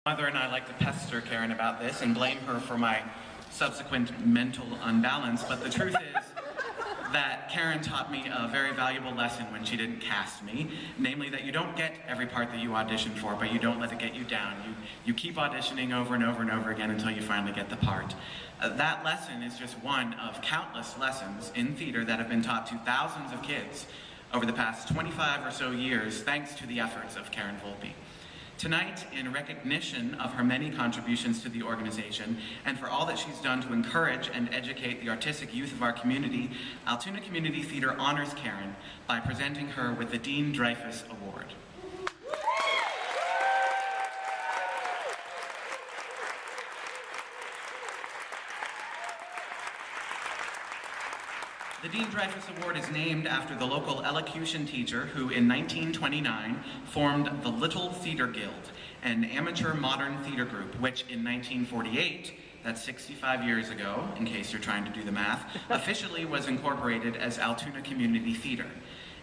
Mother and I like to pester Karen about this and blame her for my subsequent mental unbalance, but the truth is that Karen taught me a very valuable lesson when she didn't cast me, namely that you don't get every part that you audition for, but you don't let it get you down. You keep auditioning over and over and over again until you finally get the part. That lesson is just one of countless lessons in theater that have been taught to thousands of kids over the past 25 or so years, thanks to the efforts of Karen Volpe. Tonight, in recognition of her many contributions to the organization and for all that she's done to encourage and educate the artistic youth of our community, Altoona Community Theatre honors Karen by presenting her with the Dean Dreifus Award. The Dean Dreifus Award is named after the local elocution teacher who in 1929 formed the Little Theatre Guild, an amateur modern theatre group, which in 1948, that's 65 years ago, in case you're trying to do the math, officially was incorporated as Altoona Community Theatre.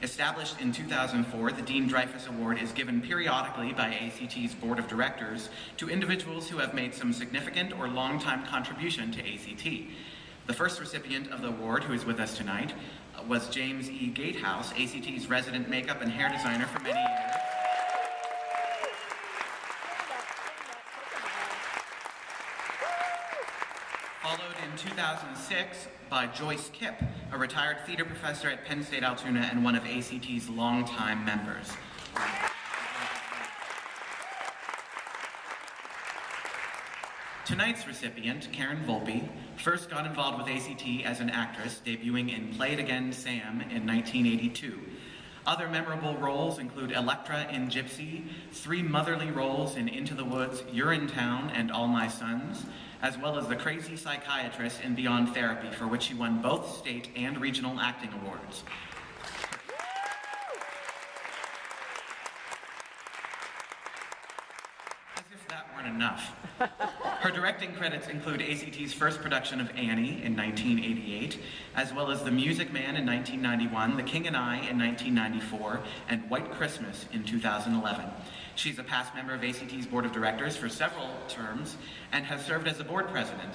Established in 2004, the Dean Dreifus Award is given periodically by ACT's Board of Directors to individuals who have made some significant or long-time contribution to ACT. The first recipient of the award, who is with us tonight, was James E. Gatehouse, ACT's resident makeup and hair designer for many years. Followed in 2006 by Joyce Kipp, a retired theater professor at Penn State Altoona and one of ACT's longtime members. Tonight's recipient, Karen Volpe, first got involved with ACT as an actress, debuting in Play It Again, Sam in 1982. Other memorable roles include Electra in Gypsy, 3 motherly roles in Into the Woods, Urinetown, and All My Sons, as well as the crazy psychiatrist in Beyond Therapy, for which she won both state and regional acting awards. As if that weren't enough. Her directing credits include ACT's first production of Annie in 1988, as well as The Music Man in 1991, The King and I in 1994, and White Christmas in 2011. She's a past member of ACT's Board of Directors for several terms and has served as the board president.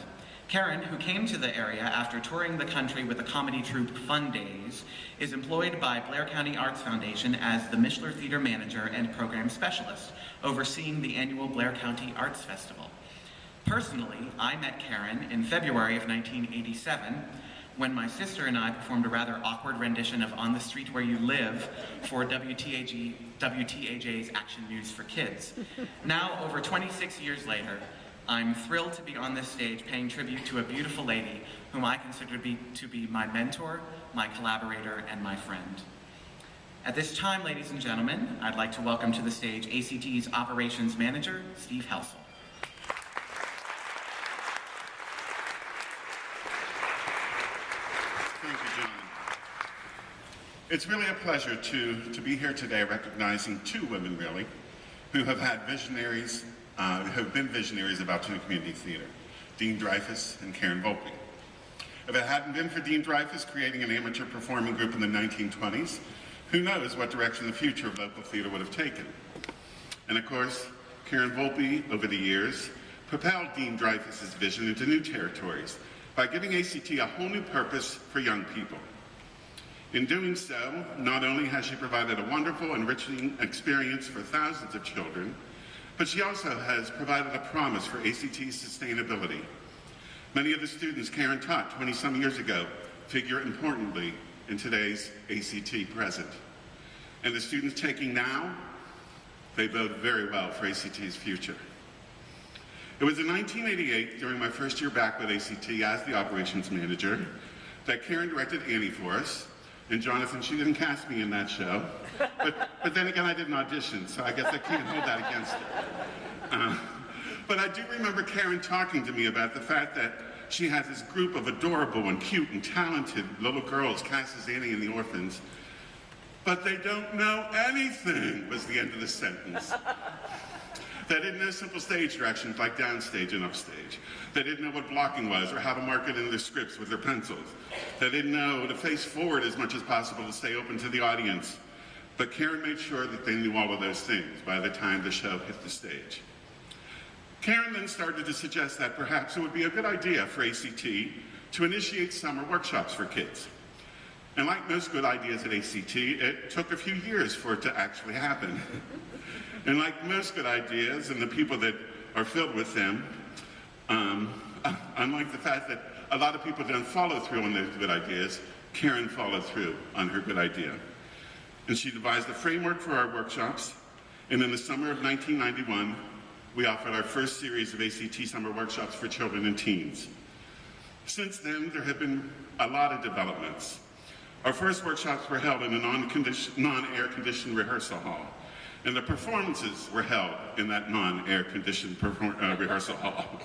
Karen, who came to the area after touring the country with the comedy troupe Fun Days, is employed by Blair County Arts Foundation as the Mishler Theater Manager and Program Specialist, overseeing the annual Blair County Arts Festival. Personally, I met Karen in February of 1987 when my sister and I performed a rather awkward rendition of On the Street Where You Live for WTAJ's Action News for Kids. Now, over 26 years later, I'm thrilled to be on this stage paying tribute to a beautiful lady whom I consider to be my mentor, my collaborator, and my friend. At this time, ladies and gentlemen, I'd like to welcome to the stage ACT's Operations Manager, Steve Helsel. Thank you, John. It's really a pleasure to be here today recognizing 2 women, really, who have had visionaries, have been visionaries of Altoona Community Theatre, Dean Dreifus and Karen Volpe. If it hadn't been for Dean Dreifus creating an amateur performing group in the 1920s, who knows what direction the future of local theatre would have taken. And of course, Karen Volpe, over the years, propelled Dean Dreifus' vision into new territories by giving ACT a whole new purpose for young people. In doing so, not only has she provided a wonderful, enriching experience for thousands of children, but she also has provided a promise for ACT's sustainability. Many of the students Karen taught 20-some years ago figure importantly in today's ACT present. And the students taking now, they bode very well for ACT's future. It was in 1988, during my first year back with ACT as the operations manager, that Karen directed Annie for us. And Jonathan, she didn't cast me in that show, but then again, I didn't audition, so I guess I can't hold that against her. But I do remember Karen talking to me about the fact that she has this group of adorable and cute and talented little girls cast as Annie and the Orphans, but they don't know anything, was the end of the sentence. They didn't know simple stage directions like downstage and upstage. They didn't know what blocking was or how to mark it in their scripts with their pencils. They didn't know to face forward as much as possible to stay open to the audience. But Karen made sure that they knew all of those things by the time the show hit the stage. Karen then started to suggest that perhaps it would be a good idea for ACT to initiate summer workshops for kids. And like most good ideas at ACT, it took a few years for it to actually happen. And like most good ideas and the people that are filled with them, unlike the fact that a lot of people don't follow through on their good ideas, Karen followed through on her good idea. And she devised a framework for our workshops, and in the summer of 1991, we offered our first series of ACT summer workshops for children and teens. Since then, there have been a lot of developments. Our first workshops were held in a non-air conditioned rehearsal hall, and the performances were held in that non-air conditioned rehearsal hall.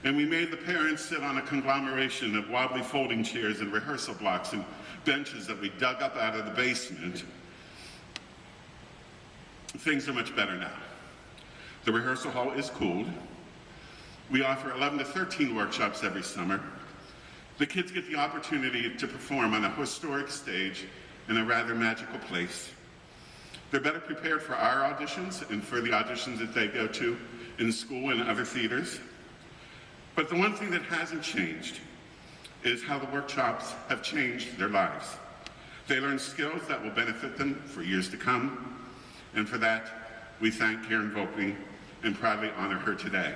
And we made the parents sit on a conglomeration of wobbly folding chairs and rehearsal blocks and benches that we dug up out of the basement. Things are much better now. The rehearsal hall is cooled. We offer 11 to 13 workshops every summer. The kids get the opportunity to perform on a historic stage in a rather magical place. They're better prepared for our auditions and for the auditions that they go to in school and other theaters. But the one thing that hasn't changed is how the workshops have changed their lives. They learn skills that will benefit them for years to come, and for that, we thank Karen Volpe and proudly honor her today.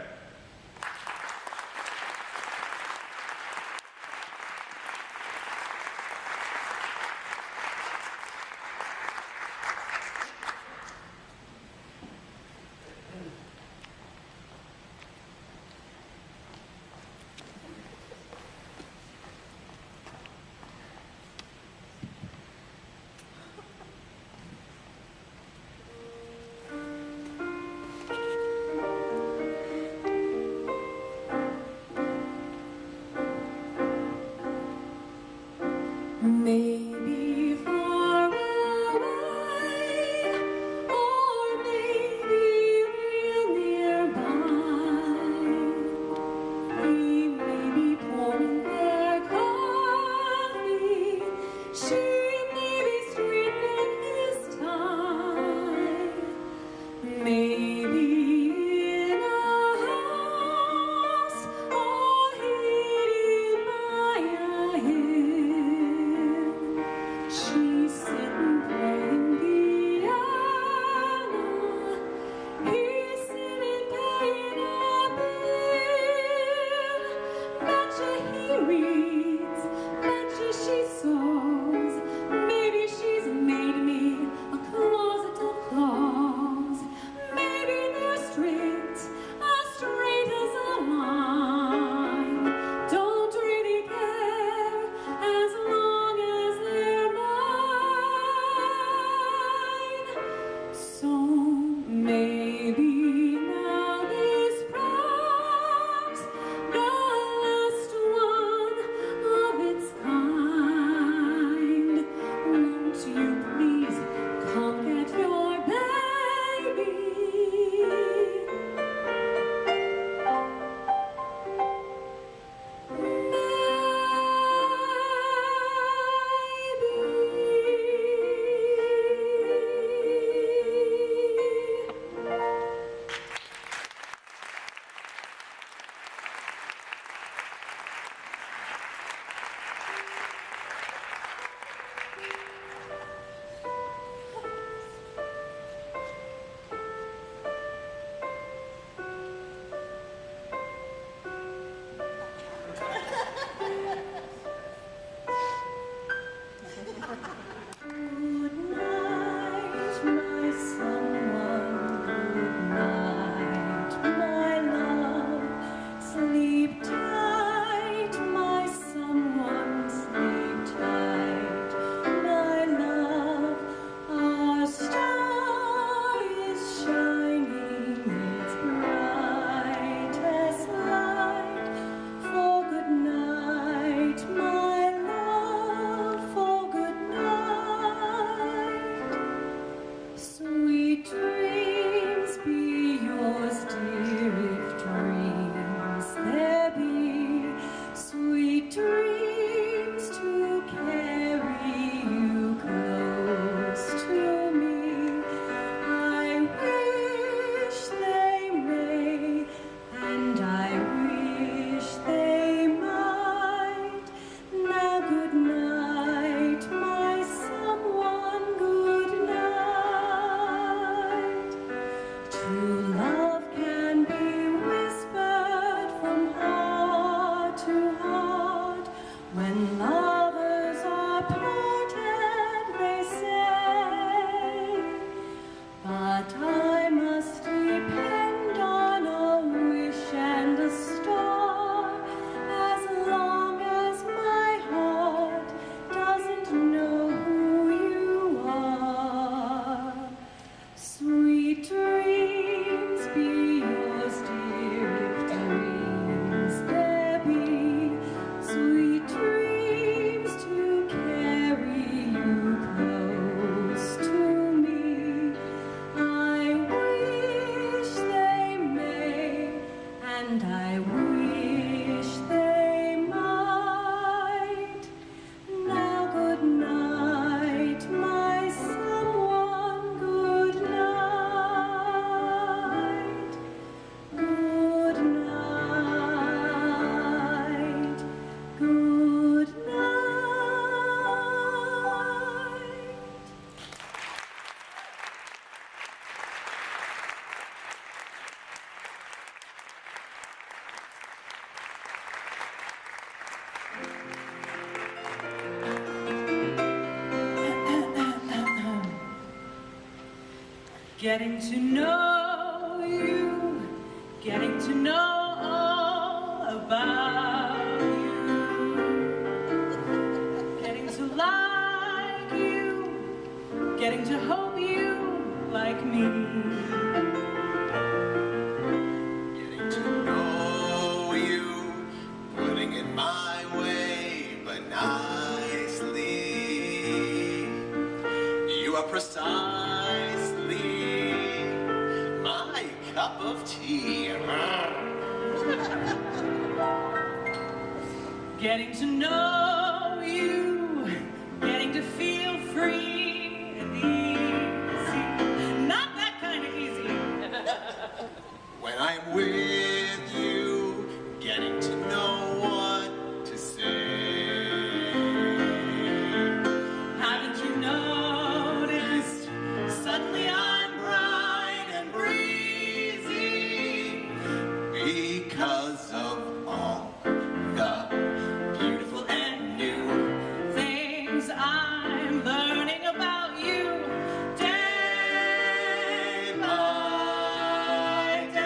and I wish they might. Now good night, my someone, good night. Good night, good night. Getting to know you, getting to know all about you, getting to like you, getting to hope you like me. Getting to know you, putting it my way, but nicely. You are precisely my cup of tea. Getting to know you, getting to feel free and easy. Not that kind of easy. When I'm with you, getting to know what to say. Haven't you noticed? Suddenly I'm bright and breezy. Because of all the beautiful and new Things I'm learning about you day by day.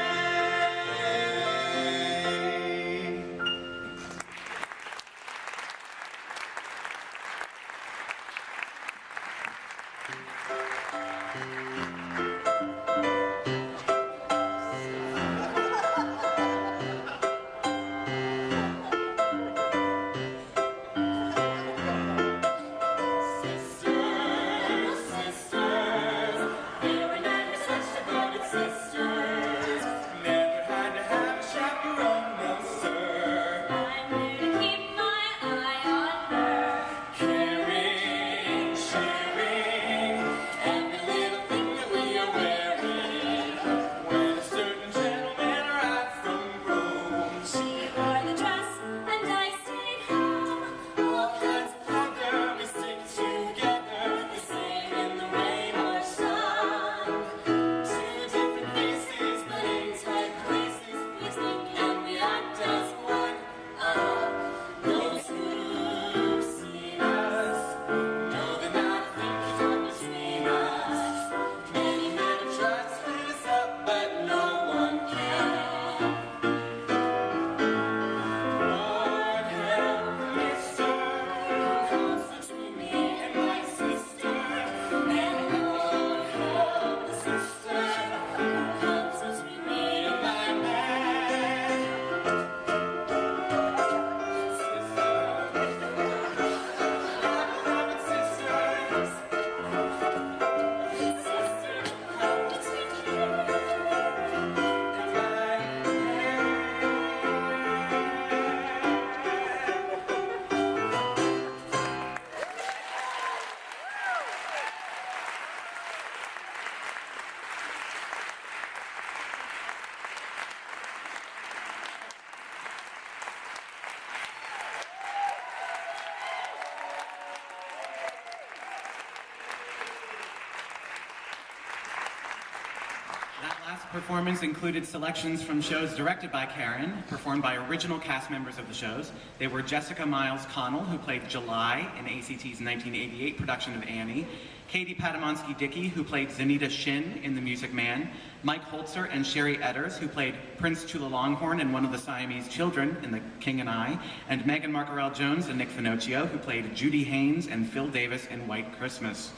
That last performance included selections from shows directed by Karen, performed by original cast members of the shows. They were Jessica Miles Connell, who played July in ACT's 1988 production of Annie, Katie Patamonsky-Dickey, who played Zanita Shin in The Music Man, Mike Holzer and Sherry Edders, who played Prince Chulalonghorn and one of the Siamese children in The King and I, and Megan Markarell-Jones and Nick Finocchio, who played Judy Haynes and Phil Davis in White Christmas.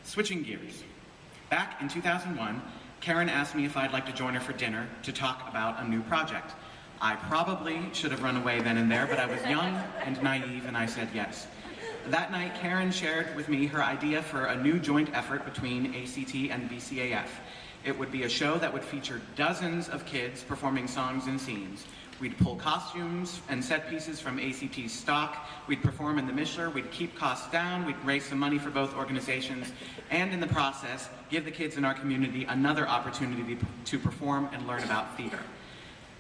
Switching gears. Back in 2001, Karen asked me if I'd like to join her for dinner to talk about a new project. I probably should have run away then and there, but I was young and naive and I said yes. That night, Karen shared with me her idea for a new joint effort between ACT and VCAF. It would be a show that would feature dozens of kids performing songs and scenes. We'd pull costumes and set pieces from ACT's stock, we'd perform in the Mishler, we'd keep costs down, we'd raise some money for both organizations, and in the process, give the kids in our community another opportunity to perform and learn about theater.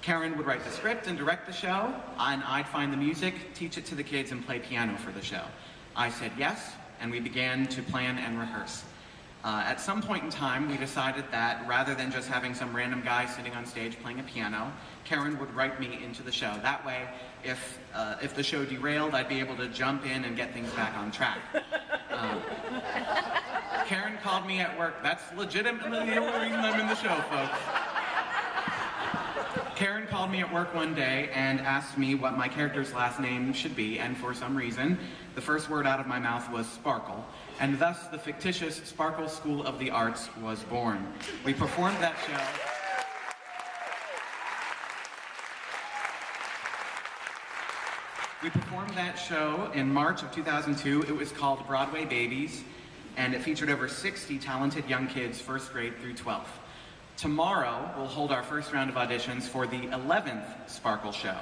Karen would write the script and direct the show, and I'd find the music, teach it to the kids, and play piano for the show. I said yes, and we began to plan and rehearse. At some point in time, we decided that rather than just having some random guy sitting on stage playing a piano, Karen would write me into the show. That way, if the show derailed, I'd be able to jump in and get things back on track. Karen called me at work. That's legitimately the only reason I'm in the show, folks. Karen called me at work one day and asked me what my character's last name should be, and for some reason, the first word out of my mouth was Sparkle, and thus the fictitious Sparkle School of the Arts was born. We performed that show. We performed that show in March of 2002. It was called Broadway Babies, and it featured over 60 talented young kids, first grade through 12th. Tomorrow, we'll hold our first round of auditions for the 11th Sparkle Show.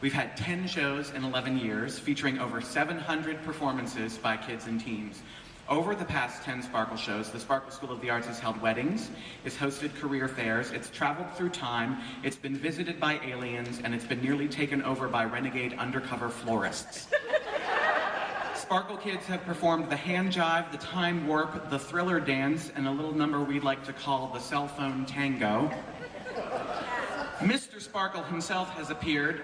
We've had 10 shows in 11 years, featuring over 700 performances by kids and teens. Over the past 10 Sparkle shows, the Sparkle School of the Arts has held weddings, it's hosted career fairs, it's traveled through time, it's been visited by aliens, and it's been nearly taken over by renegade undercover florists. Sparkle kids have performed the hand jive, the time warp, the thriller dance, and a little number we like to call the cell phone tango. Mr. Sparkle himself has appeared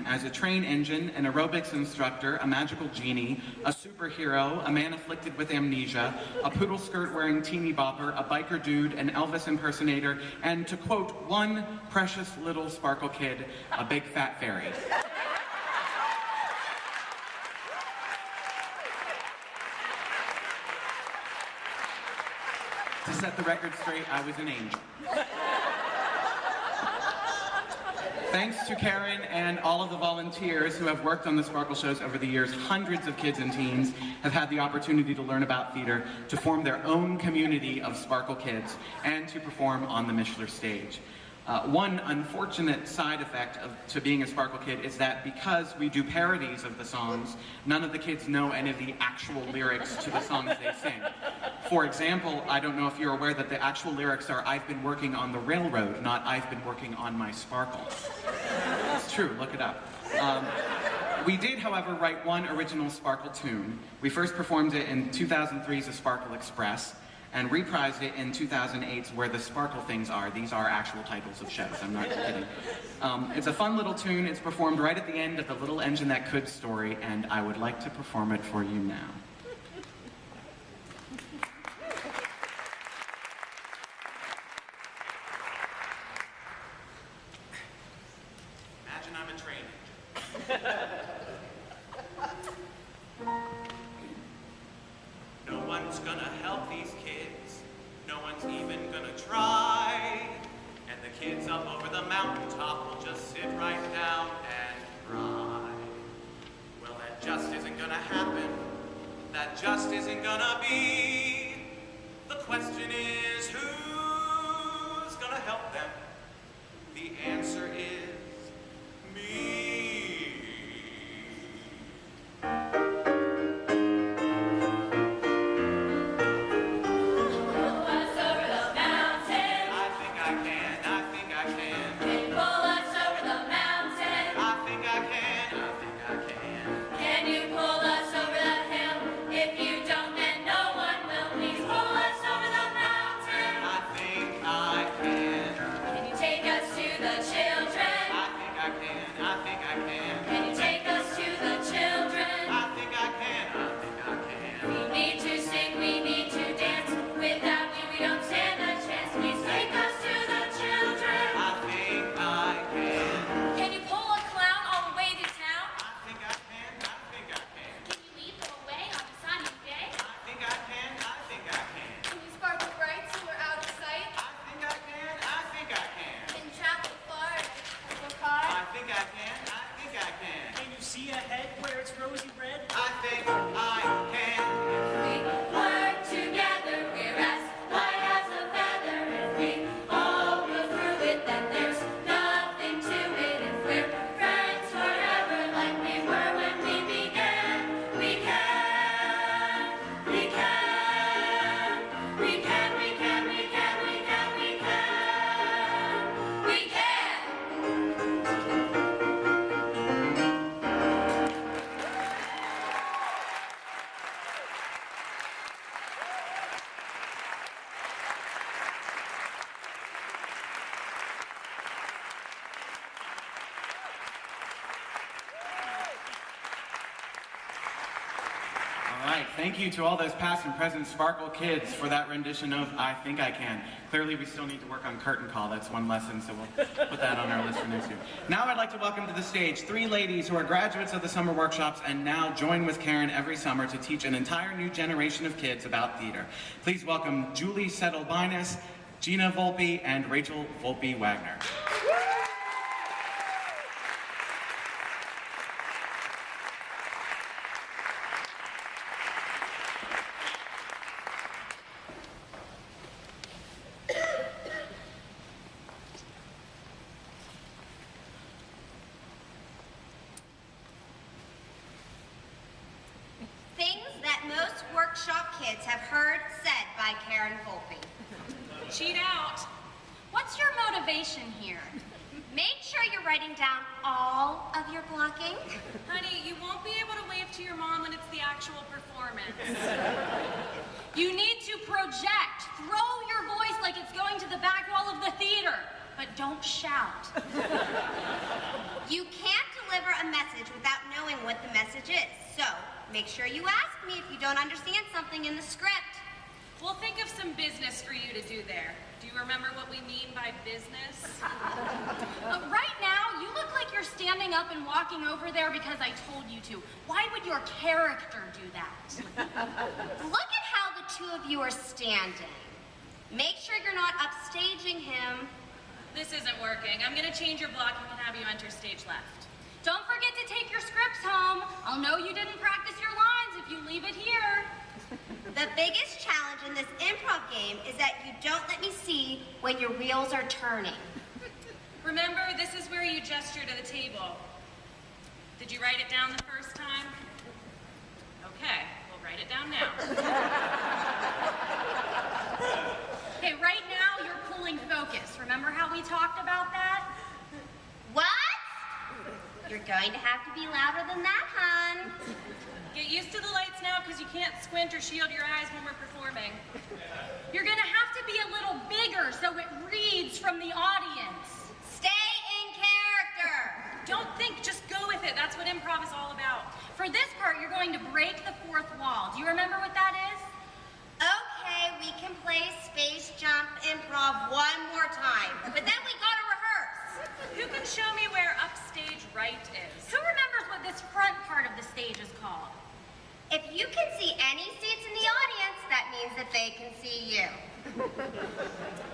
as a train engine, an aerobics instructor, a magical genie, a superhero, a man afflicted with amnesia, a poodle skirt-wearing teeny bopper, a biker dude, an Elvis impersonator, and to quote one precious little Sparkle kid, a big fat fairy. To set the record straight, I was an angel. Thanks to Karen and all of the volunteers who have worked on the Sparkle shows over the years, hundreds of kids and teens have had the opportunity to learn about theater, to form their own community of Sparkle kids, and to perform on the Mishler stage. One unfortunate side effect to being a Sparkle kid is that because we do parodies of the songs, none of the kids know any of the actual lyrics to the songs they sing. For example, I don't know if you're aware that the actual lyrics are, "I've been working on the railroad," not "I've been working on my Sparkle." It's true, look it up. We did, however, write one original Sparkle tune. We first performed it in 2003's A Sparkle Express, and reprised it in 2008's Where the Sparkle Things Are. These are actual titles of shows, I'm not kidding. It's a fun little tune. It's performed right at the end of the Little Engine That Could story, and I would like to perform it for you now. Imagine I'm a train engine. No one's gonna help these kids. No one's even gonna try. And the kids up over the mountaintop will just sit right down and cry. Well, that just isn't gonna happen. That just isn't gonna be. The question is, who's gonna help them? The answer is me. We work together, we're as light as a feather. If we right, thank you to all those past and present Sparkle kids for that rendition of I Think I Can. Clearly we still need to work on curtain call, that's one lesson, so we'll put that on our list for next year. Now I'd like to welcome to the stage 3 ladies who are graduates of the summer workshops and now join with Karen every summer to teach an entire new generation of kids about theater. Please welcome Julie Settle-Binus, Gina Volpe, and Rachel Volpe Wagner. Kids have heard said by Karen Volpe. Cheat out. What's your motivation here? Make sure you're writing down all of your blocking. Honey, you won't be able to wave to your mom when it's the actual performance. You need to project. Throw your voice like it's going to the back wall of the theater, but don't shout. You can't deliver a message without knowing what the message is. So, make sure you ask me if you don't understand something in the script. We'll think of some business for you to do there. Do you remember what we mean by business? Right now, you look like you're standing up and walking over there because I told you to. Why would your character do that? Look at how the 2 of you are standing. Make sure you're not upstaging him. This isn't working. I'm gonna change your blocking and have you enter stage left. Don't forget to take your scripts home. I'll know you didn't practice your lines if you leave it here. The biggest challenge in this improv game is that you don't let me see when your wheels are turning. Remember, this is where you gesture to the table. Did you write it down the first time? Okay, we'll write it down now. Okay, right now you're pulling focus. Remember how we talked about that? What? You're going to have to be louder than that, hon. Get used to the lights now because you can't squint or shield your eyes when we're performing. You're going to have to be a little bigger so it reads from the audience. Stay in character. Don't think, just go with it. That's what improv is all about. For this part, you're going to break the 4th wall. Do you remember what that is? Okay, we can play space jump improv one more time, but then we gotta rehearse. Who can show me where upstage right is? Who remembers what this front part of the stage is called? If you can see any seats in the audience, that means that they can see you.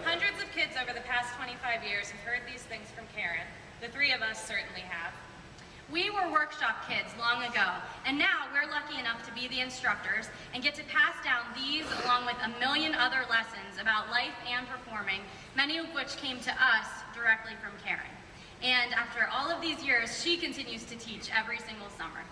Hundreds of kids over the past 25 years have heard these things from Karen. The 3 of us certainly have. We were workshop kids long ago, and now we're lucky enough to be the instructors and get to pass down these along with a million other lessons about life and performing, many of which came to us directly from Karen. And after all of these years, she continues to teach every single summer.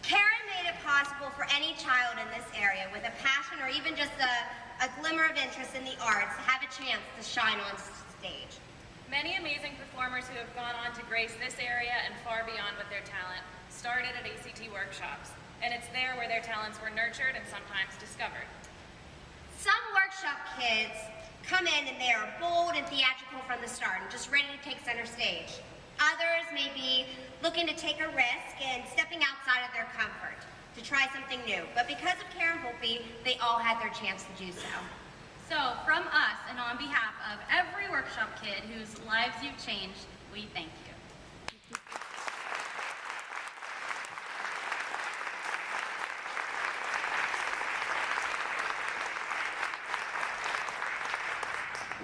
Karen made it possible for any child in this area with a passion or even just a glimmer of interest in the arts to have a chance to shine on stage. Many amazing performers who have gone on to grace this area and far beyond with their talent started at ACT workshops, and it's there where their talents were nurtured and sometimes discovered. Some workshop kids come in and they are bold and theatrical from the start and just ready to take center stage. Others may be looking to take a risk and stepping outside of their comfort to try something new. But because of Karen Volpe, they all had their chance to do so. So from us and on behalf of every workshop kid whose lives you've changed, we thank you.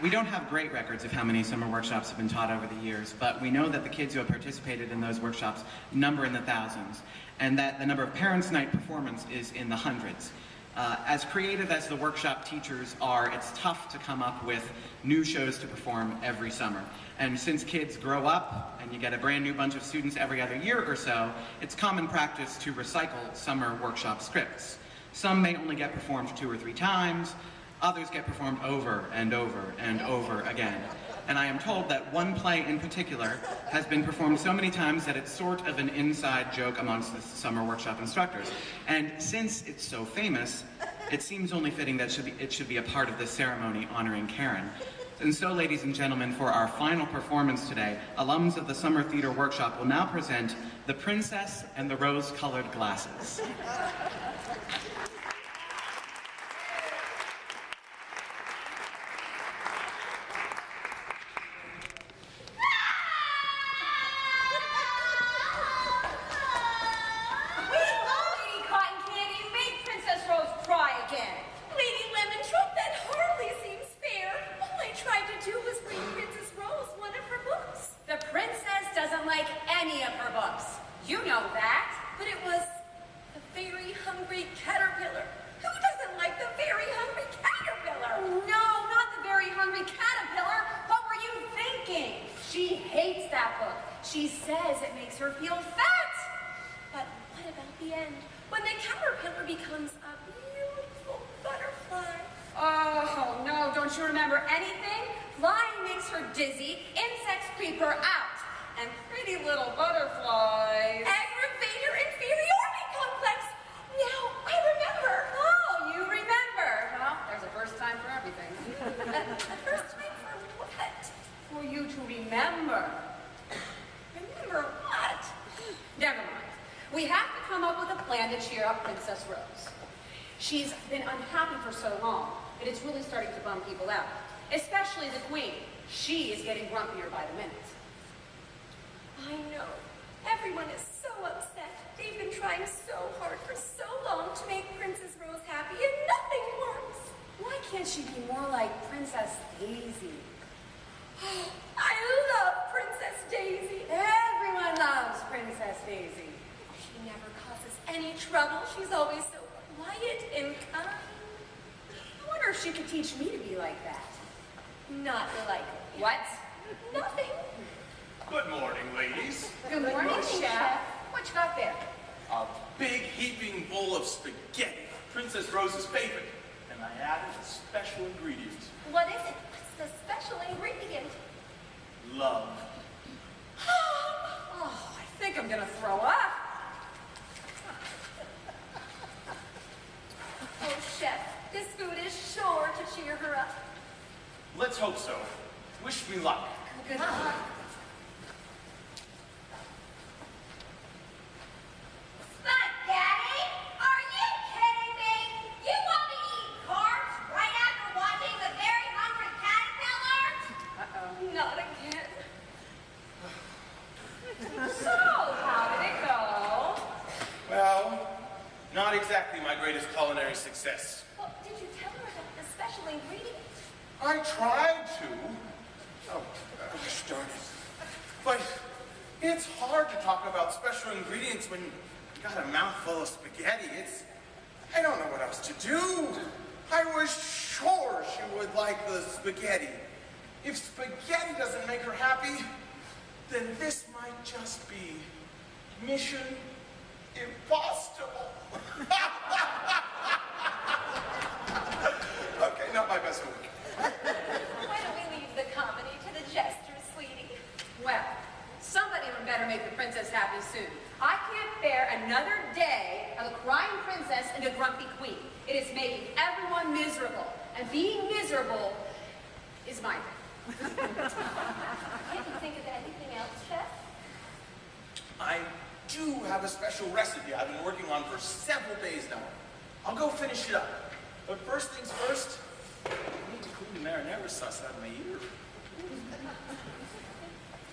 We don't have great records of how many summer workshops have been taught over the years, but we know that the kids who have participated in those workshops number in the thousands, and that the number of Parents' Night performance is in the hundreds. As creative as the workshop teachers are, it's tough to come up with new shows to perform every summer. And since kids grow up and you get a brand new bunch of students every other year or so, it's common practice to recycle summer workshop scripts. Some may only get performed 2 or 3 times, others get performed over and over and over again. And I am told that one play in particular has been performed so many times that it's sort of an inside joke amongst the summer workshop instructors. And since it's so famous, it seems only fitting that it should be a part of this ceremony honoring Karen. And so, ladies and gentlemen, for our final performance today, alums of the Summer Theater Workshop will now present The Princess and the Rose-Colored Glasses. She hates that book. She says it makes her feel fat. But what about the end? When the caterpillar becomes a beautiful butterfly. Oh, no, don't you remember anything? Flying makes her dizzy, insects creep her out, and pretty little butterflies aggravate her inferiority complex. Now, I remember. Oh, you remember. Well, there's a first time for everything. A first time for what? For you to remember. Remember what? Never mind. We have to come up with a plan to cheer up Princess Rose. She's been unhappy for so long that it's really starting to bum people out, especially the Queen. She is getting grumpier by the minute. I know. Everyone is so upset. They've been trying so hard for so long to make Princess Rose happy, and nothing works. Why can't she be more like Princess Daisy? I love Princess Daisy. Everyone loves Princess Daisy. She never causes any trouble. She's always so quiet and kind. I wonder if she could teach me to be like that. Not like what? Nothing. Good morning, ladies. Good morning, Chef. What you got there? A big heaping bowl of spaghetti, Princess Rose's favorite. And I added a special ingredient. What is it? What's the special ingredient? Love. Oh, I think I'm gonna throw up. Oh, Chef, this food is sure to cheer her up. Let's hope so. Wish me luck. Good luck. Daddy, are you kidding me? You want me to eat carbs right after watching the very hungry caterpillar? Not again. So, how did it go? Well, not exactly my greatest culinary success. Well, did you tell her about the special ingredient? I tried to. Oh, gosh darn it. But it's hard to talk about special ingredients when you got a mouthful of spaghetti. I don't know what else to do. I was sure she would like the spaghetti. If spaghetti doesn't make her happy, then this might just be mission impossible. Okay, not my best work. Why don't we leave the comedy to the jesters, sweetie? Well, somebody better make the princess happy soon. I can't bear another day of a crying princess and a grumpy queen. It is making everyone miserable. And being miserable is my thing. Can't you think of anything else, Chef? I do have a special recipe I've been working on for several days now. I'll go finish it up. But first things first, I need to clean the marinara sauce out of my ear.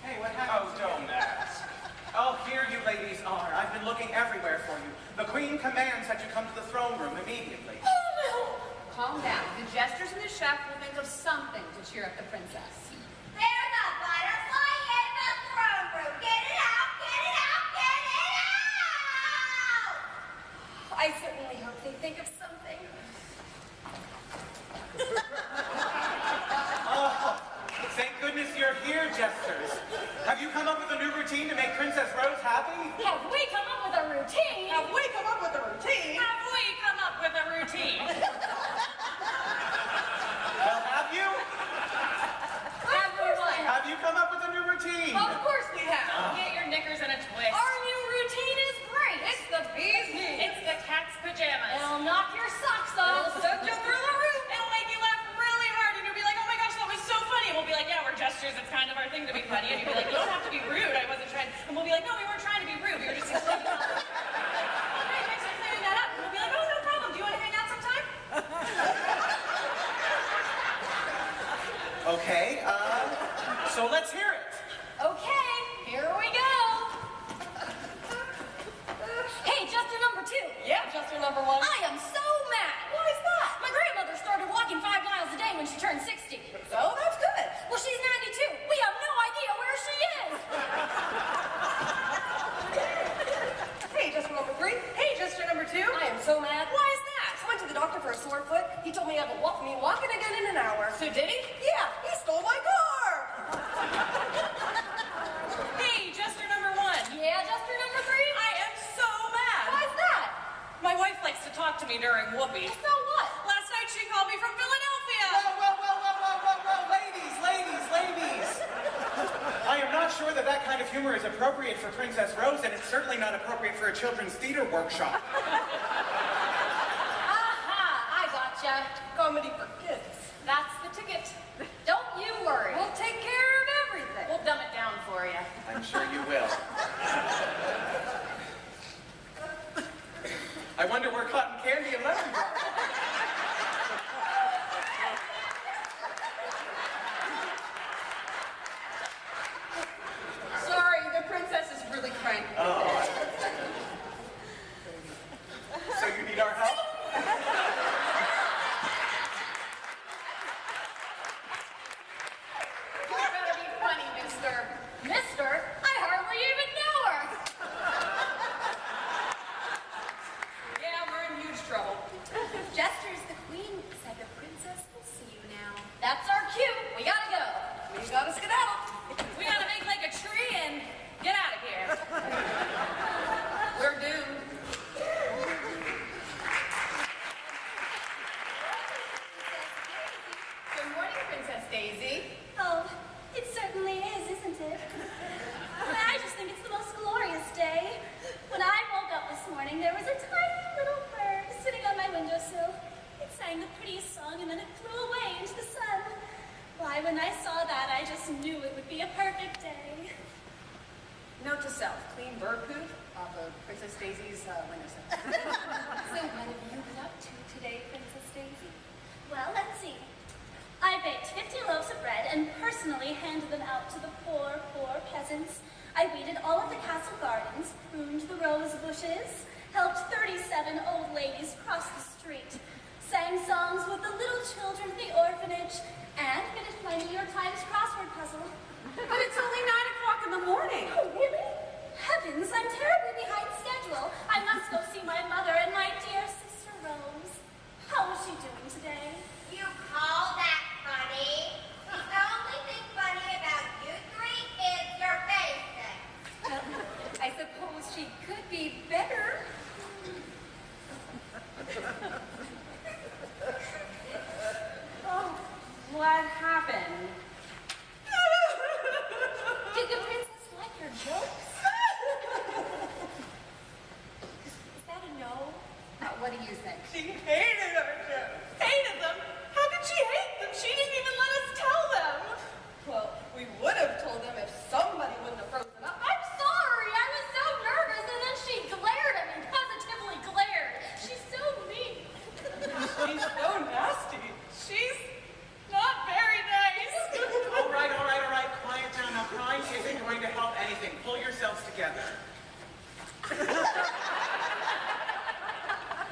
Hey, what happened? Oh, don't ask. Oh, here you ladies are. I've been looking everywhere for you. The Queen commands that you come to the throne room immediately. Oh, no. Calm down. The jesters and the chef will think of something to cheer up the princess. There's a butterfly in the throne room. Get it out, get it out, get it out! I certainly hope they think of something. Oh, thank goodness you're here, jesters. Have you come up with a new routine to make Princess Rose happy? Have we come up with a routine? Have we come up with a routine? Have we come up with a routine? Well, have you? Everyone. Have you come up with a new routine? Of course we have. Get your knickers in a twist. Our new routine is great. It's the bee's knees. It's the cat's pajamas. It'll knock your socks off. It'll send you through the roof. It'll make you laugh really hard, and you'll be like, oh my gosh, that was so funny. And we'll be like, yeah, we're jesters. It's kind of our thing to be funny. And you'll be like, you don't have to be rude. I wasn't trying. And we'll be like, no, we weren't trying to be rude. We were just explaining. Great, thanks for clearing that up. And we'll be like, oh, no problem. Do you want to hang out sometime? Okay, so let's hear it. Okay, here we go. Hey, Jester number 2. Yeah, Jester number 1. I am so mad. Why is that? My grandmother started walking 5 miles a day when she turned 60. Oh, that's good. Well, she's 92. We have no idea where she is. Hey, Jester number 3. Hey, Jester number 2. I am so mad. Why is that? I went to the doctor for a sore foot. He told me I would walk me walking again in an hour. So did he? Yeah, he stole my car. me during Whoopi. So what? Last night she called me from Philadelphia. Whoa, ladies. I am not sure that that kind of humor is appropriate for Princess Rose, and it's certainly not appropriate for a children's theater workshop. Aha, I gotcha. Comedy for kids. That's the ticket. Don't you worry. We'll take care of everything. We'll dumb it down for you. I'm sure you will. I wonder where cotton candy and lemons are. Sorry, the princess is really cranky. Oh. So you need our help? You better be funny, mister. Mister? I hardly even know her. Yeah, we're in huge trouble. Jesters, the queen said the princess will see you now. That's our cue. We gotta go. We gotta skedaddle. We gotta make like a tree and get out of here. We're doomed. Good morning, Princess Daisy. Oh, it certainly is, isn't it? I just think it's the most glorious day. When I woke up this morning, there was a tiny little bird sitting on my windowsill. It sang the prettiest song and then it flew away into the sun. Why, when I saw that, I just knew it would be a perfect day. Note to self, clean bird poop off of Princess Daisy's windowsill. So what have you been up to today, Princess Daisy? Well, let's see. I baked 50 loaves of bread and personally handed them out to the poor, poor peasants. I weeded all of the castle gardens, pruned the rose bushes, helped 37 old ladies cross the street, sang songs with the little children of the orphanage, and finished my New York Times crossword puzzle. But it's only 9 o'clock in the morning. Oh, really? Heavens, I'm terribly behind schedule. I must go see my mother and my dear sister Rose. How is she doing today? You call that funny? The only thing funny about you three is your faces. Well, I suppose she could be better. Oh, what happened? Did the princess like your jokes? Is that a no? What do you think? She hated our jokes. Hated them? How could she hate them? She didn't even let us tell them. Well, we would have told them if somebody wouldn't have frozen up. I'm sorry, I was so nervous, and then she glared at me, positively glared. She's so mean. She's so nasty. She's not very nice. All right. Quiet down. Now, crying isn't going to help anything. Pull yourselves together.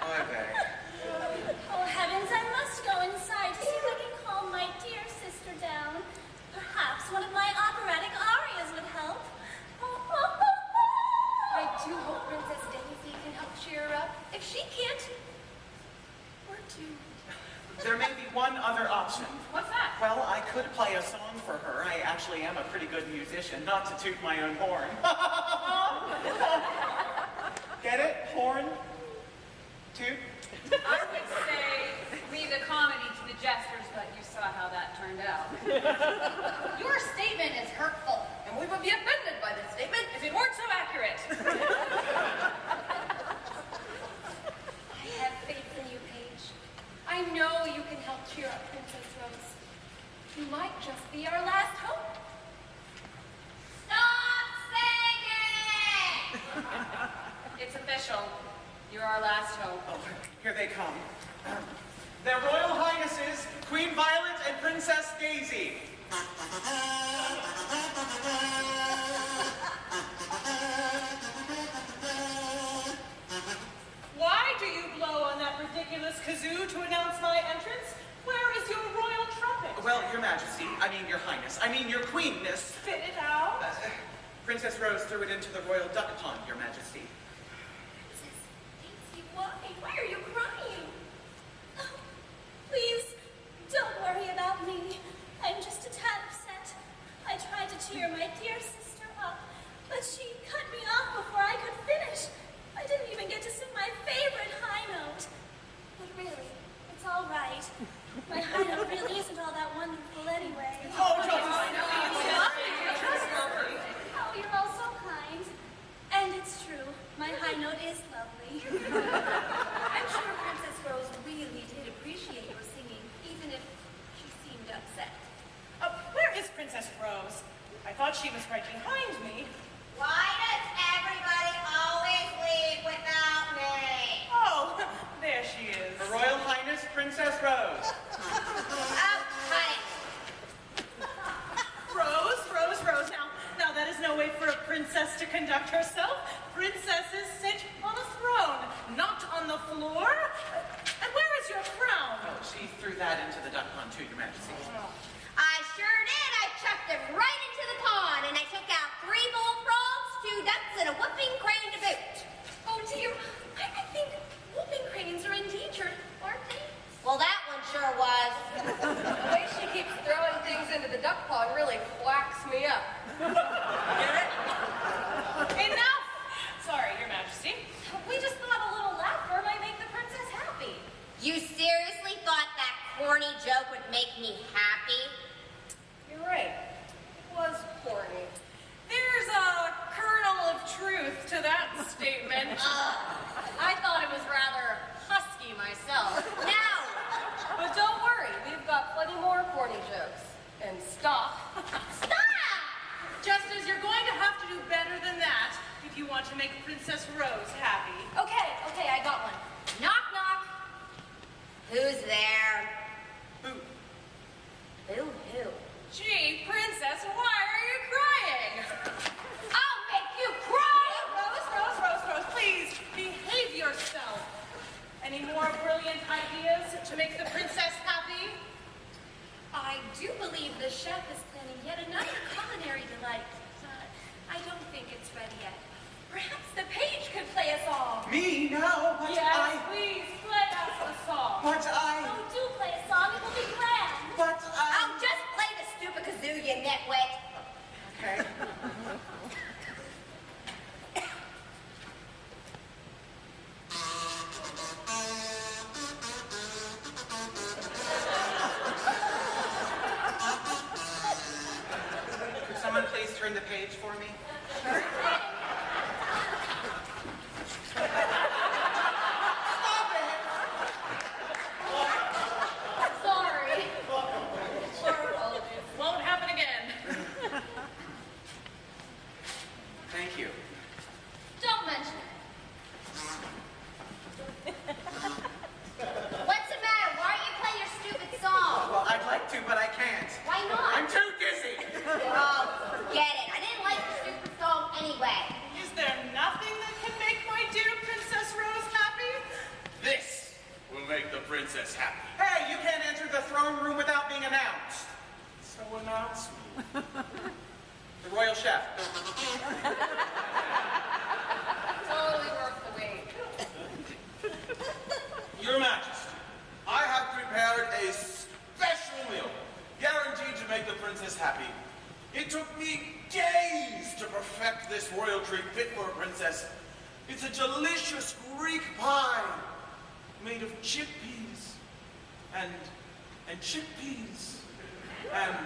Okay. Oh, heavens, I must go inside to see if I can calm my dear sister down. Perhaps one of my operatic arias would help. I do hope Princess Daisy can help cheer her up. If she can't, we're doomed. There may be one other option. What's that? Well, I could play a song for her. I actually am a pretty good musician, not to toot my own horn. Get it? Horn? Toot? I would say leave the comedy to the jesters, but you saw how that turned out. Your statement is hurtful. And we would be offended by this statement if it weren't so accurate. I have faith in you, Paige. I know you can help cheer up Princess Rose. You might just be our last hope. Stop singing! It's official. You're our last hope. Oh, here they come. Their Royal Highnesses, Queen Violet and Princess Daisy. Why do you blow on that ridiculous kazoo to announce my entrance? Where is your royal trumpet? Well, Your Majesty, I mean Your Highness, I mean Your Queenness. Spit it out. Princess Rose threw it into the royal duck pond, Your Majesty. Princess Daisy, why? Why are you crying? Oh, please, don't worry about me. I'm just a tad upset. I tried to cheer my dear sister up, but she cut me off before I could finish. I didn't even get to sing my favorite high note. My high note really isn't all that wonderful anyway. Oh, don't Oh, you're all so kind. And it's true, my high note is lovely. I'm sure Princess Rose really did appreciate your singing, even if she seemed upset. Where is Princess Rose? I thought she was right behind me. Why does everybody always leave without me? Oh, there she is. Her Royal Highness Princess Rose. Oh, honey. Rose. Now that is no way for a princess to conduct herself. Princesses sit on a throne, not on the floor. And where is your crown? Oh, she threw that into the duck pond too, Your Majesty. I sure did. I chucked it right into the pond, and I took out 3 bullfrogs, 2 ducks, and a whooping crane to boot. Oh dear, I think whooping cranes are endangered, aren't they? Well, that one sure was. The way she keeps throwing things into the duck pond really whacks me up. Enough! Sorry, Your Majesty. We just thought a little laughter might make the princess happy. You seriously thought that corny joke would make me happy? You're right. It was corny. There's a kernel of truth to that statement. I thought it was rather husky myself. No! But don't worry, we've got plenty more corny jokes. And stop. Stop! Just as you're going to have to do better than that if you want to make Princess Rose happy. Okay, I got one. Knock, knock. Who's there? Who? Gee, Princess, why are you crying? I'll make you cry! Rose, please, behave yourself. Any more brilliant ideas to make the princess happy? I do believe the chef is planning yet another culinary delight. I don't think it's ready yet. Perhaps the page could play a song. Me? No, but Yes, please, play us a song. Oh, do play a song, it will be grand. Oh, just play the stupid kazoo, you nitwit. Okay. Could someone please turn the page for me? Sorry. Won't happen again. Thank you. Don't mention it. What's the matter? Why don't you play your stupid song? Well, I'd like to, but I can't. Why not? I'm too dizzy. Oh, forget it. I didn't like the stupid song anyway. Is there nothing that can make my dear Princess Rose happy? This will make the princess happy. Hey, you can't enter the throne room without being announced. So announce me. The royal chef. Totally worth the wait. Your Majesty, I have prepared a special meal, guaranteed to make the princess happy. It took me days to perfect this royal treat fit for a princess. It's a delicious Greek pie made of chickpeas and chickpeas and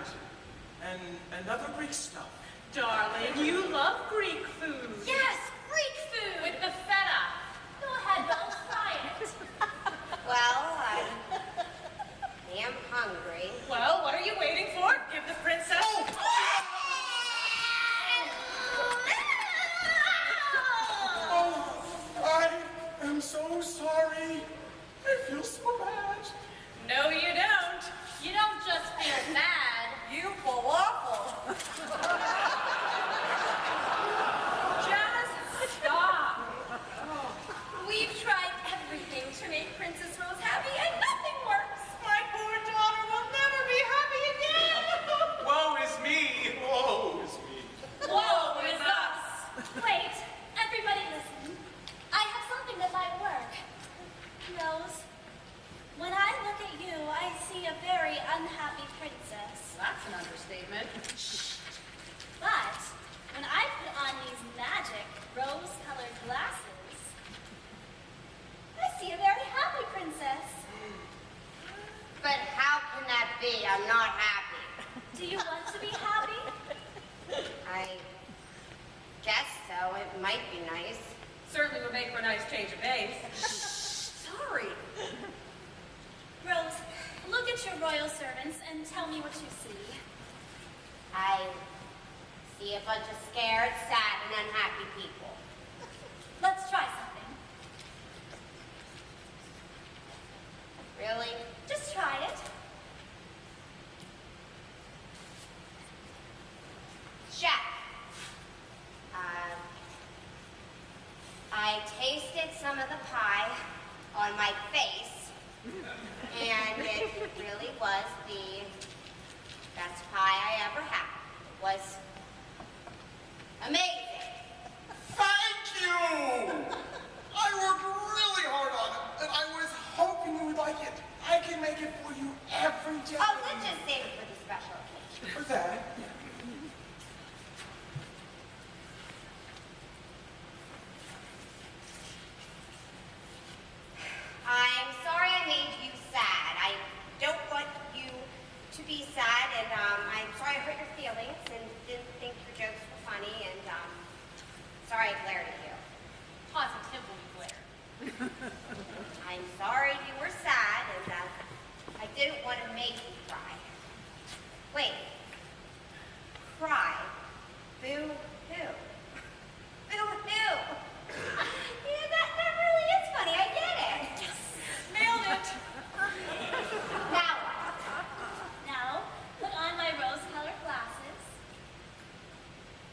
other Greek stuff. Darling, you love Greek food. Yes, Greek food. With the feta. Go ahead, Belle, try it. Well, I am hungry. Well, what are you waiting for? Give the princess... Oh, I am so sorry. I feel so bad. No, you don't. You don't just feel bad. You feel awful. Guess so. It might be nice. Certainly would make for a nice change of pace. Sorry. Rose, look at your royal servants and tell me what you see. I see a bunch of scared, sad, and unhappy people. Let's try something. Really? Just try it. Chef. I tasted some of the pie on my face, and it really was the best pie I ever had. It was amazing. Thank you! I worked really hard on it, and I was hoping you would like it. I can make it for you every day. Oh, let's just save it for the special occasion. For that? I'm sorry I made you sad. I don't want you to be sad, and I'm sorry I hurt your feelings and didn't think your jokes were funny, and sorry I glared at you. Positively glare. I'm sorry you were sad, and I didn't want to make you cry. Wait. Cry. Boo-hoo. Boo-hoo. Yeah, that really is funny. I get it. Nailed it. Now what? Now, put on my rose-colored glasses.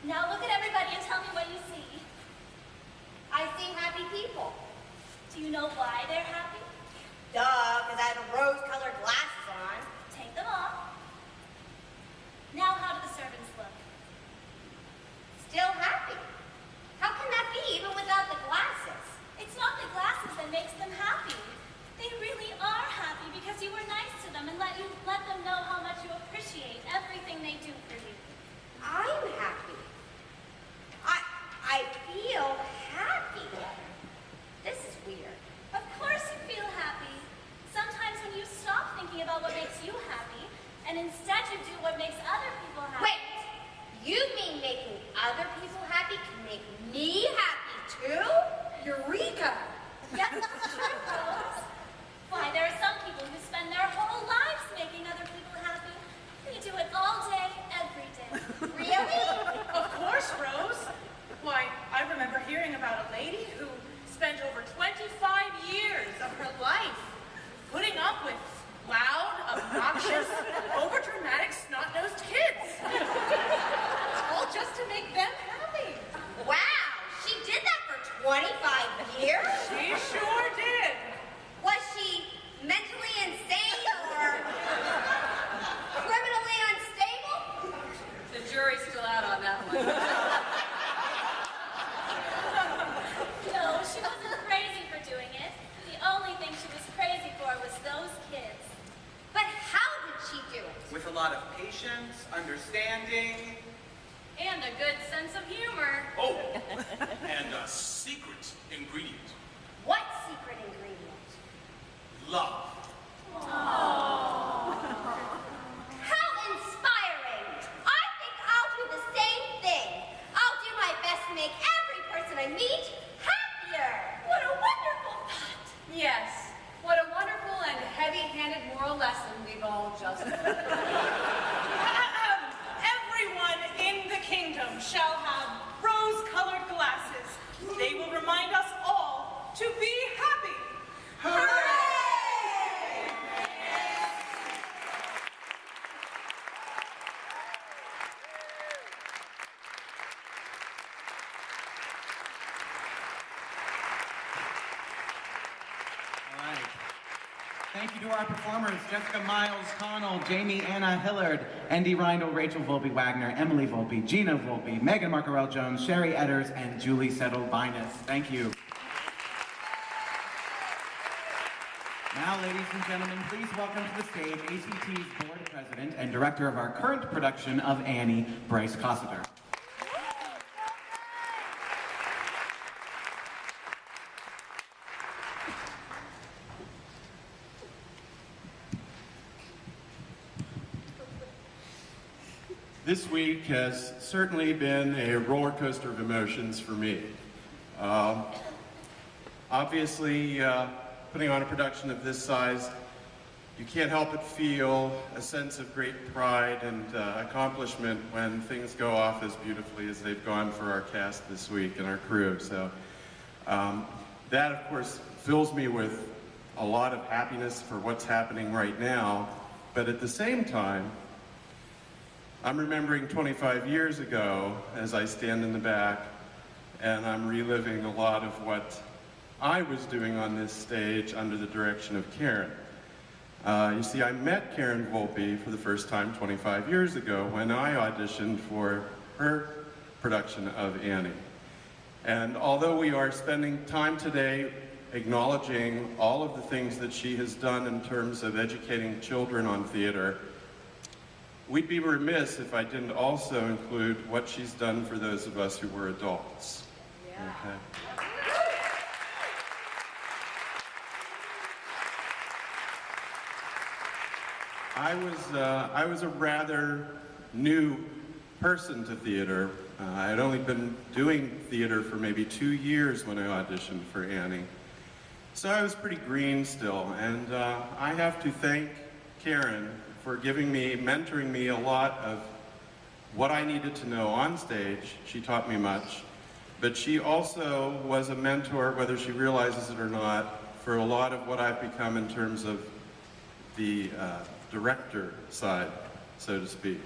Now look at everybody and tell me what you see. I see happy people. Do you know why they're happy? Duh, because I have rose-colored glasses on. Take them off. Now how do the servants look? Still happy. How can that be, even without the glasses? It's not the glasses that makes them happy. They really are happy because you were nice to them and let them know how much you appreciate everything they do for you. I'm happy. I feel happy. This is weird. Of course you feel happy. Sometimes when you stop thinking about what makes you happy and instead you do what makes other people happy. Wait, you mean making other people happy can make me happy too? Eureka! Yes, that's true, Rose. Why, there are some people who spend their whole lives making other people happy. They do it all day, every day. Really? Of course, Rose. Why, I remember hearing about a lady who spent over 25 years of her life putting up with loud, obnoxious, overdramatic, snot-nosed kids. All just to make them happy. Wow, she did that for 25 years? She sure did. Was she mentally insane or criminally unstable? The jury's still out on that one. No, she wasn't crazy for doing it. The only thing she was crazy for was those kids. But how did she do it? With a lot of patience, understanding. And a good sense of humor. Oh, and a secret ingredient. What secret ingredient? Love. How inspiring! I think I'll do the same thing. I'll do my best to make every person I meet happier. What a wonderful thought. Yes, what a wonderful and heavy-handed moral lesson we've all just learned. Everyone in the kingdom shall have rose-colored glasses. They will remind us all to be happy. Hooray! All right. Thank you to our performers, Jessica Miles Connell, Jamie Anna Hillard, Andy Reindl, Rachel Volpe Wagner, Emily Volpe, Gina Volpe, Megan Marcarell Jones, Sherry Edders, and Julie Settle Binus. Thank you. Now, ladies and gentlemen, please welcome to the stage ACT's board president and director of our current production of Annie, Bryce Cossiter. This week has certainly been a roller coaster of emotions for me. Obviously, putting on a production of this size, you can't help but feel a sense of great pride and accomplishment when things go off as beautifully as they've gone for our cast this week and our crew. So that, of course, fills me with a lot of happiness for what's happening right now. But at the same time, I'm remembering 25 years ago as I stand in the back, and I'm reliving a lot of what I was doing on this stage under the direction of Karen. You see, I met Karen Volpe for the first time 25 years ago when I auditioned for her production of Annie. And although we are spending time today acknowledging all of the things that she has done in terms of educating children on theater, we'd be remiss if I didn't also include what she's done for those of us who were adults. Yeah. Okay. I was a rather new person to theater. I had only been doing theater for maybe 2 years when I auditioned for Annie. So I was pretty green still, and I have to thank Karen for mentoring me a lot of what I needed to know on stage. She taught me much, but she also was a mentor, whether she realizes it or not, for a lot of what I've become in terms of the director side, so to speak.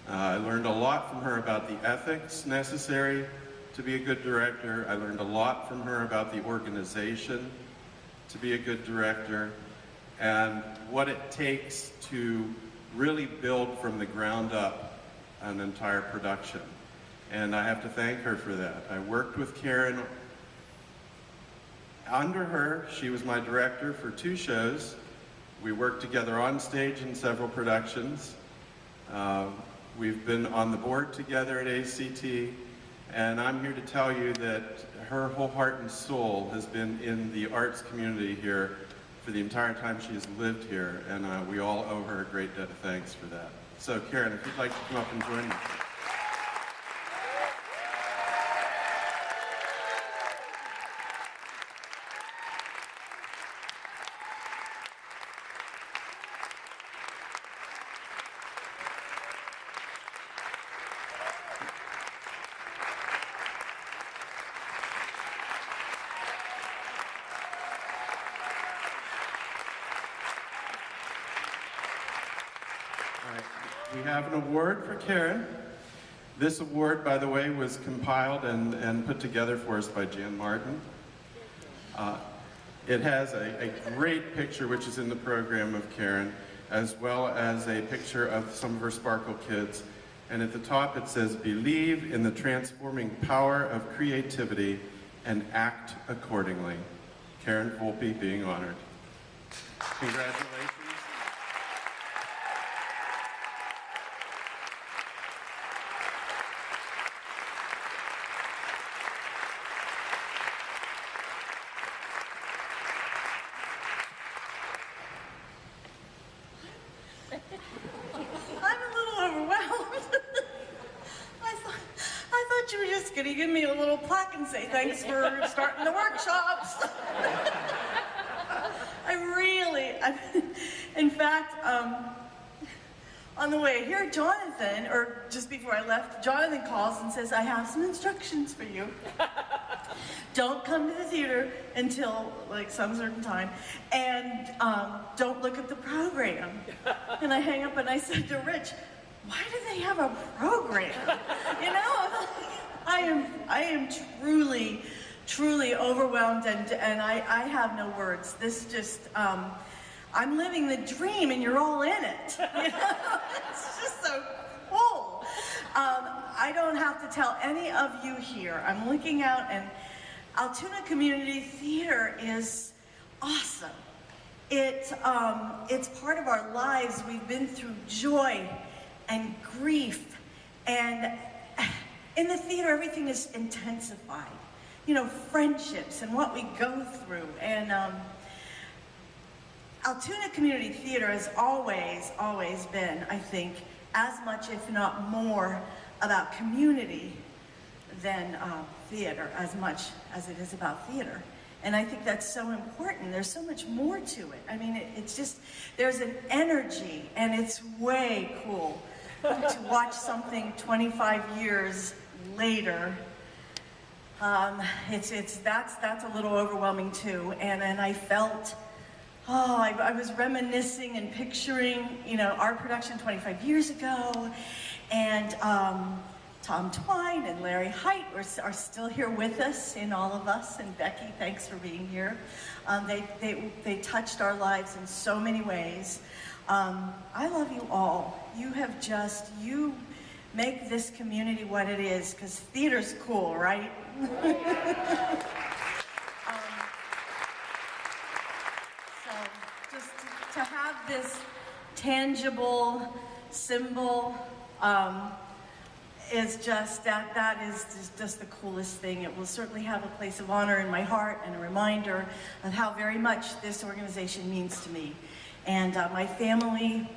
I learned a lot from her about the ethics necessary to be a good director. I learned a lot from her about the organization to be a good director, and what it takes to really build from the ground up an entire production. And I have to thank her for that. I worked with Karen. Under her, she was my director for 2 shows. We worked together on stage in several productions. We've been on the board together at ACT, and I'm here to tell you that her whole heart and soul has been in the arts community here for the entire time she has lived here, and we all owe her a great debt of thanks for that. So Karen, if you'd like to come up and join me. We have an award for Karen. This award, by the way, was compiled and put together for us by Jan Martin. It has a great picture, which is in the program, of Karen, as well as a picture of some of her Sparkle kids. And at the top it says, "Believe in the transforming power of creativity and act accordingly." Karen Volpe being honored. Congratulations. I'm a little overwhelmed. I thought you were just going to give me a little plaque and say thanks for starting the workshops. In fact, on the way here, Jonathan, or just before I left, Jonathan calls and says, "I have some instructions for you. Don't come to the theater until like some certain time, and don't look at the program." And I hang up and I said to Rich, "Why do they have a program?" You know, I am truly, truly overwhelmed, and I have no words. This just, I'm living the dream and you're all in it. You know? It's just so cool. I don't have to tell any of you here. I'm looking out, and Altoona Community Theatre is awesome. It's part of our lives. We've been through joy and grief, and in the theater everything is intensified. You know, friendships and what we go through. And Altoona Community Theatre has always been, I think, as much, if not more, about community than theater, as much as it is about theater. And I think that's so important. There's so much more to it. I mean, it's just, there's an energy, and it's way cool to watch something 25 years later. That's a little overwhelming too. And then I felt, I was reminiscing and picturing, you know, our production 25 years ago, and Tom Twine and Larry Height are still here with us, in all of us, and Becky, thanks for being here. They touched our lives in so many ways. I love you all. You have just, you make this community what it is, because theater's cool, right? So just to have this tangible symbol is just, that is just the coolest thing. It will certainly have a place of honor in my heart and a reminder of how very much this organization means to me. And my family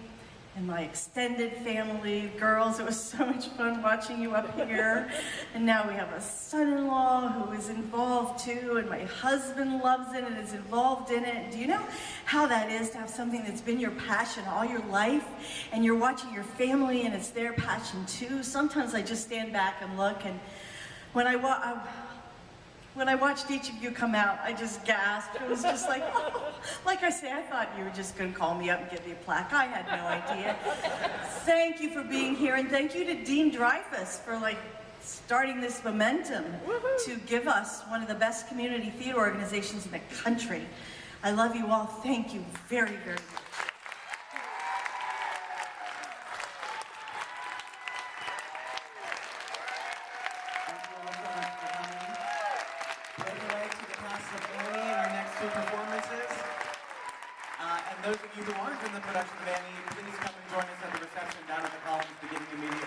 and my extended family, girls, it was so much fun watching you up here. And now we have a son-in-law who is involved too, and my husband loves it and is involved in it. Do you know how that is to have something that's been your passion all your life, and you're watching your family and it's their passion too? Sometimes I just stand back and look, and when I watched each of you come out, I just gasped. It was just like, oh, like I say, I thought you were just going to call me up and give me a plaque. I had no idea. Thank you for being here, and thank you to Dean Dreifus for starting this momentum to give us one of the best community theater organizations in the country. I love you all. Thank you very, very much. And those of you who aren't in the production of Annie, please come and join us at the reception down at the Collins beginning immediately.